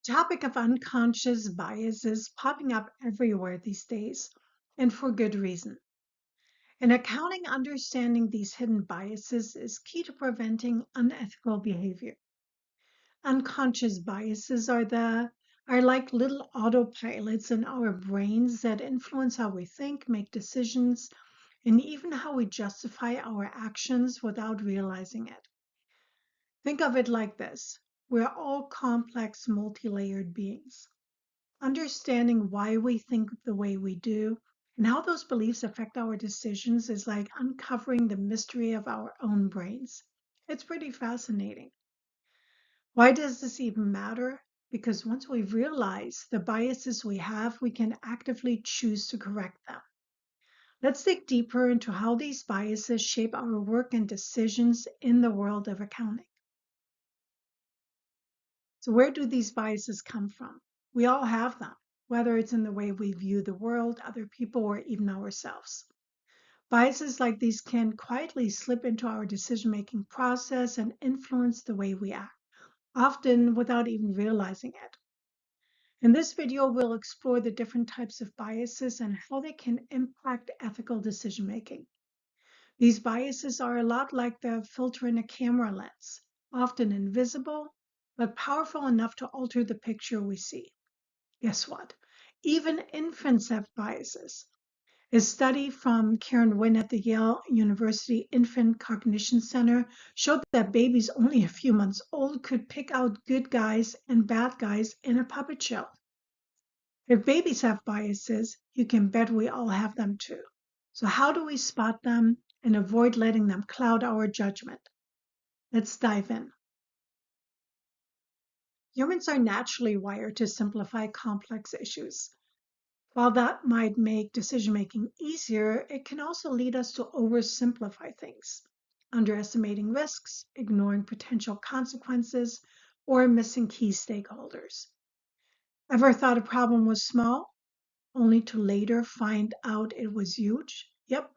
Topic of unconscious bias is popping up everywhere these days, and for good reason. In accounting, understanding these hidden biases is key to preventing unethical behavior. Unconscious biases are like little autopilots in our brains that influence how we think, make decisions, and even how we justify our actions without realizing it. Think of it like this. We're all complex, multi-layered beings. Understanding why we think the way we do and how those beliefs affect our decisions is like uncovering the mystery of our own brains. It's pretty fascinating. Why does this even matter? Because once we realize the biases we have, we can actively choose to correct them. Let's dig deeper into how these biases shape our work and decisions in the world of accounting. So, where do these biases come from? We all have them, whether it's in the way we view the world, other people, or even ourselves. Biases like these can quietly slip into our decision making process and influence the way we act, often without even realizing it. In this video, we'll explore the different types of biases and how they can impact ethical decision making. These biases are a lot like the filter in a camera lens, often invisible, but powerful enough to alter the picture we see. Guess what? Even infants have biases. A study from Karen Wynn at the Yale University Infant Cognition Center showed that babies only a few months old could pick out good guys and bad guys in a puppet show. If babies have biases, you can bet we all have them too. So, how do we spot them and avoid letting them cloud our judgment? Let's dive in. Humans are naturally wired to simplify complex issues. While that might make decision making easier, it can also lead us to oversimplify things, underestimating risks, ignoring potential consequences, or missing key stakeholders. Ever thought a problem was small, only to later find out it was huge? Yep,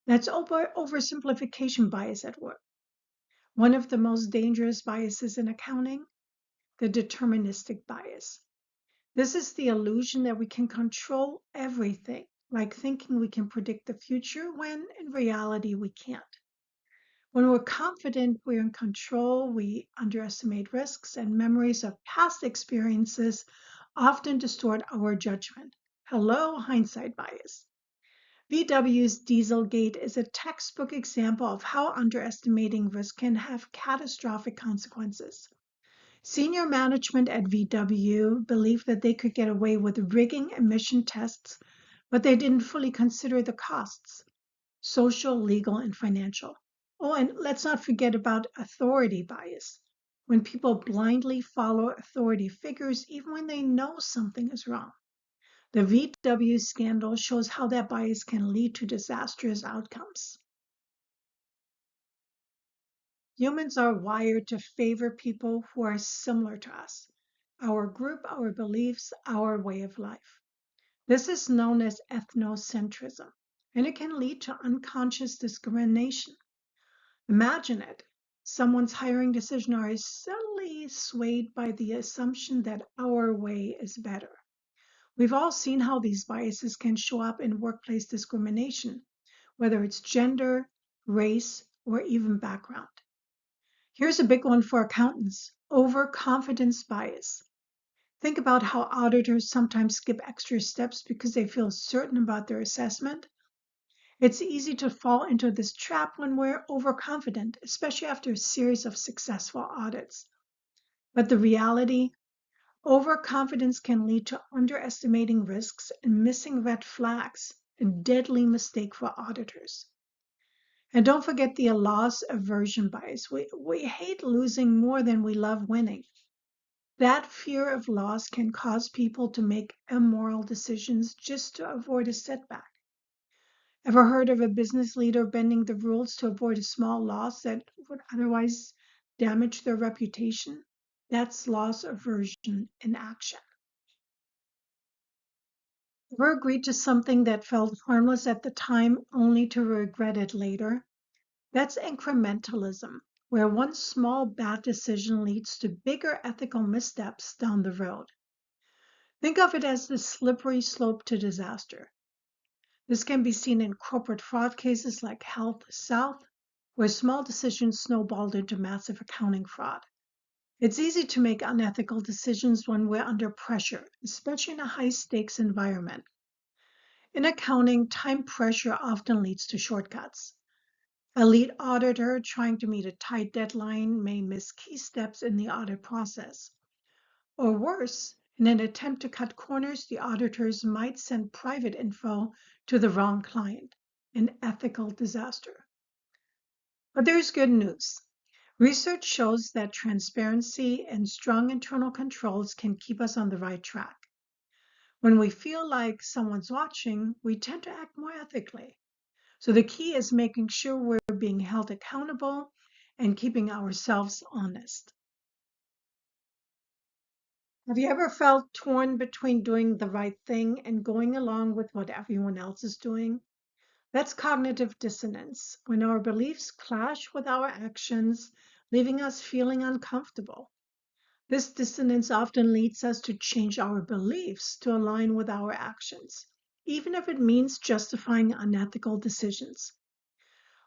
that's oversimplification bias at work. One of the most dangerous biases in accounting, the deterministic bias. This is the illusion that we can control everything, like thinking we can predict the future when in reality we can't. When we're confident we're in control, we underestimate risks, and memories of past experiences often distort our judgment. Hello, hindsight bias. VW's Dieselgate is a textbook example of how underestimating risk can have catastrophic consequences. Senior management at VW believed that they could get away with rigging emission tests, but they didn't fully consider the costs, social, legal, and financial. Oh, and let's not forget about authority bias. When people blindly follow authority figures, even when they know something is wrong. The VW scandal shows how that bias can lead to disastrous outcomes. Humans are wired to favor people who are similar to us, our group, our beliefs, our way of life. This is known as ethnocentrism, and it can lead to unconscious discrimination. Imagine it. Someone's hiring decisions are subtly swayed by the assumption that our way is better. We've all seen how these biases can show up in workplace discrimination, whether it's gender, race, or even background. Here's a big one for accountants, overconfidence bias. Think about how auditors sometimes skip extra steps because they feel certain about their assessment. It's easy to fall into this trap when we're overconfident, especially after a series of successful audits. But the reality, overconfidence can lead to underestimating risks and missing red flags, a deadly mistake for auditors. And don't forget the loss aversion bias. We hate losing more than we love winning. That fear of loss can cause people to make immoral decisions just to avoid a setback. Ever heard of a business leader bending the rules to avoid a small loss that would otherwise damage their reputation? That's loss aversion in action. Ever agreed to something that felt harmless at the time only to regret it later? That's incrementalism. where one small bad decision leads to bigger ethical missteps down the road. Think of it as the slippery slope to disaster. This can be seen in corporate fraud cases like Health South, where small decisions snowballed into massive accounting fraud. It's easy to make unethical decisions when we're under pressure, especially in a high-stakes environment. In accounting, time pressure often leads to shortcuts. A lead auditor trying to meet a tight deadline may miss key steps in the audit process. Or worse, in an attempt to cut corners, the auditors might send private info to the wrong client, an ethical disaster. But there's good news. Research shows that transparency and strong internal controls can keep us on the right track. When we feel like someone's watching, we tend to act more ethically. So the key is making sure we're being held accountable and keeping ourselves honest. Have you ever felt torn between doing the right thing and going along with what everyone else is doing? That's cognitive dissonance, when our beliefs clash with our actions, leaving us feeling uncomfortable. This dissonance often leads us to change our beliefs to align with our actions, even if it means justifying unethical decisions.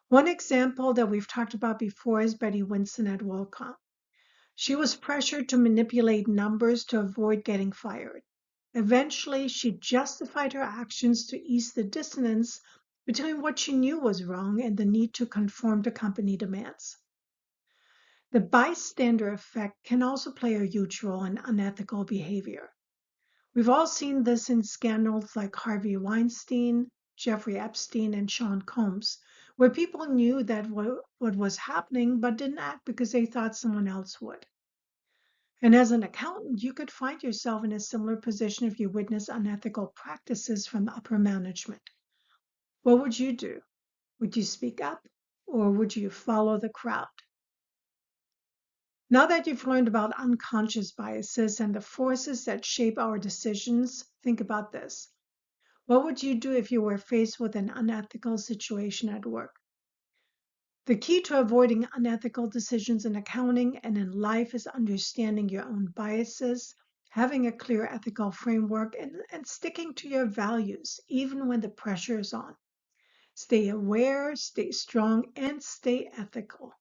One example that we've talked about before is Betty Winston at Qualcomm. She was pressured to manipulate numbers to avoid getting fired. Eventually, she justified her actions to ease the dissonance between what she knew was wrong and the need to conform to company demands. The bystander effect can also play a huge role in unethical behavior. We've all seen this in scandals like Harvey Weinstein, Jeffrey Epstein, and Sean Combs, where people knew that what was happening but didn't act because they thought someone else would. And as an accountant, you could find yourself in a similar position if you witness unethical practices from upper management. What would you do? Would you speak up or would you follow the crowd? Now that you've learned about unconscious biases and the forces that shape our decisions, think about this. What would you do if you were faced with an unethical situation at work? The key to avoiding unethical decisions in accounting and in life is understanding your own biases, having a clear ethical framework, and sticking to your values, even when the pressure is on. Stay aware, stay strong, and stay ethical.